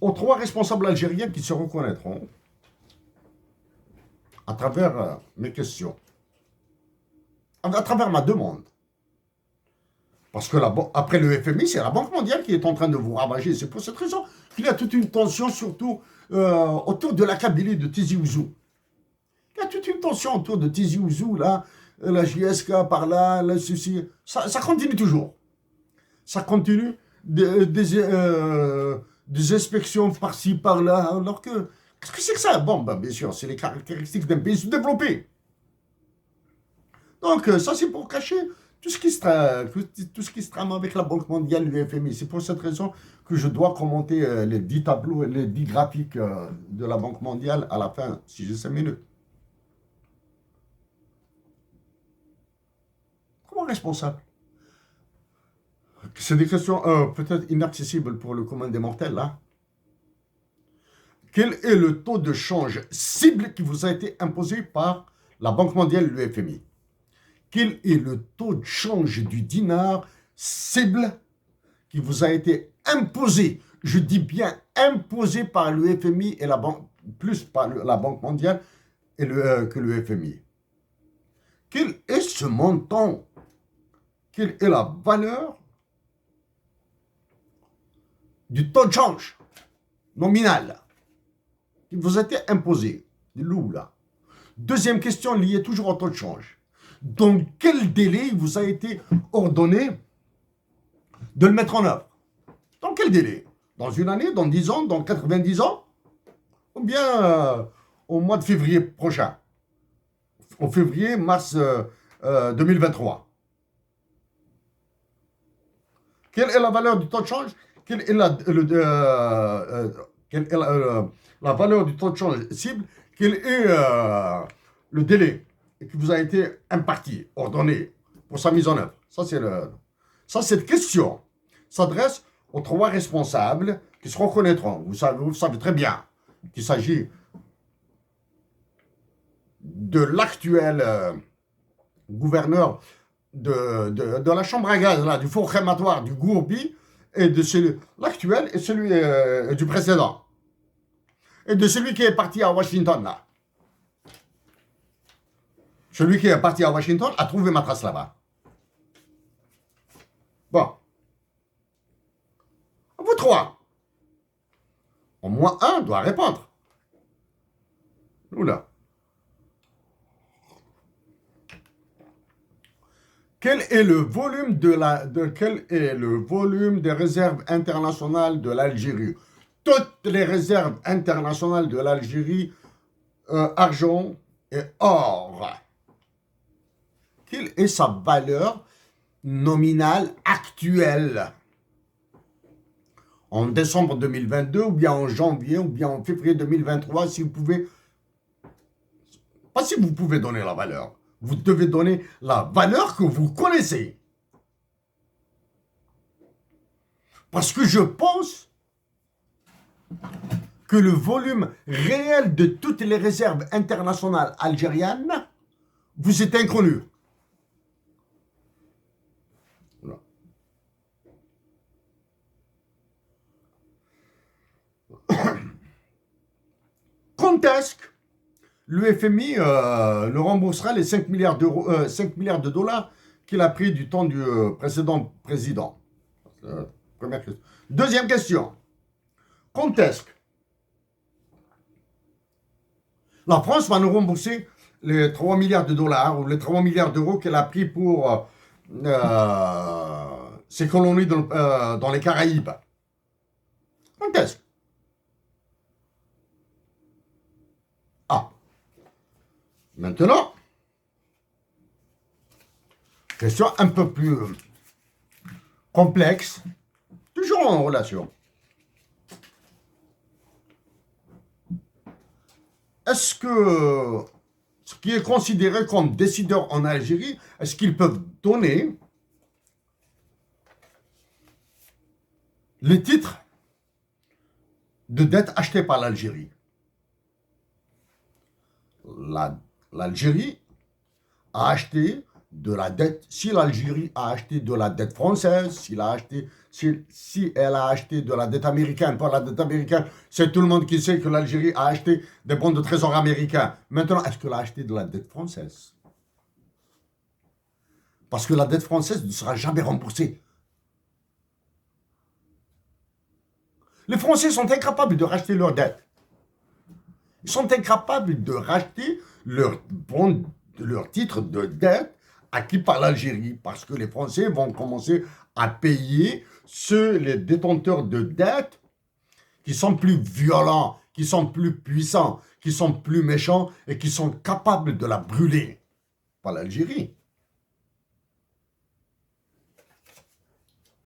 aux 3 responsables algériens qui se reconnaîtront à travers mes questions, à travers ma demande. Parce que après le FMI, c'est la Banque mondiale qui est en train de vous ravager. C'est pour cette raison qu'il y a toute une tension, surtout autour de la Kabylie de Tizi Ouzou. Il y a toute une tension autour de Tizi Ouzou, là, la JSK par là, ceci. Ça continue toujours. Ça continue des inspections par-ci, par-là, alors que... Qu'est-ce que c'est que ça? Bon, bien sûr, c'est les caractéristiques d'un pays sous-développé. Donc, ça, c'est pour cacher tout ce qui se trame avec la Banque mondiale, le FMI. C'est pour cette raison que je dois commenter les 10 tableaux et les 10 graphiques de la Banque mondiale à la fin, si j'ai 5 minutes. Comment responsable? C'est des questions peut-être inaccessibles pour le commun des mortels, là. Quel est le taux de change cible qui vous a été imposé par la Banque mondiale et le FMI? Quel est le taux de change du dinar cible qui vous a été imposé? Je dis bien imposé par le FMI et la banque, plus par la Banque mondiale et que le FMI. Quel est ce montant? Quelle est la valeur du taux de change nominal qui vous a été imposé? Là. Deuxième question liée toujours au taux de change. Dans quel délai il vous a été ordonné de le mettre en œuvre? Dans quel délai? Dans une année, dans 10 ans, dans 90 ans? Ou bien au mois de février prochain? Au février-mars 2023. Quelle est la valeur du taux de change? Quelle est la valeur du taux de change cible? Quel est le délai qui vous a été imparti, ordonné pour sa mise en œuvre? Ça, cette question s'adresse aux 3 responsables qui se reconnaîtront. Vous savez très bien qu'il s'agit de l'actuel gouverneur de la chambre à gaz, là, du four crématoire du Gourbi, et de l'actuel et celui du précédent. Et de celui qui est parti à Washington, là. Celui qui est parti à Washington a trouvé ma trace là-bas. Bon. Vous 3. Au moins un doit répondre. Oula. Quel est le volume des réserves internationales de l'Algérie? Toutes les réserves internationales de l'Algérie, argent et or. Quelle est sa valeur nominale actuelle? En décembre 2022, ou bien en janvier, ou bien en février 2023, si vous pouvez... Pas si vous pouvez donner la valeur. Vous devez donner la valeur que vous connaissez. Parce que je pense que le volume réel de toutes les réserves internationales algériennes vous est inconnu. Voilà. Quand est-ce que le FMI le remboursera les 5 milliards de dollars qu'il a pris du temps du précédent président? Première question. Deuxième question. Quand est-ce que la France va nous rembourser les 3 milliards de dollars ou les 3 milliards d'euros qu'elle a pris pour ses colonies dans les Caraïbes? Quand est-ce? Ah. Maintenant, question un peu plus complexe, toujours en relation. Est-ce que ce qui est considéré comme décideur en Algérie, est-ce qu'ils peuvent donner les titres de dette achetés par l'Algérie? L'Algérie a acheté de la dette. Si l'Algérie a acheté de la dette française, si elle a acheté de la dette américaine, pas la dette américaine, c'est tout le monde qui sait que l'Algérie a acheté des bons de trésor américains. Maintenant, est-ce qu'elle a acheté de la dette française? Parce que la dette française ne sera jamais remboursée. Les Français sont incapables de racheter leurs dettes. Ils sont incapables de racheter leurs titres de dette acquis par l'Algérie, parce que les Français vont commencer à payer les détenteurs de dettes qui sont plus violents, qui sont plus puissants, qui sont plus méchants et qui sont capables de la brûler. Pas l'Algérie.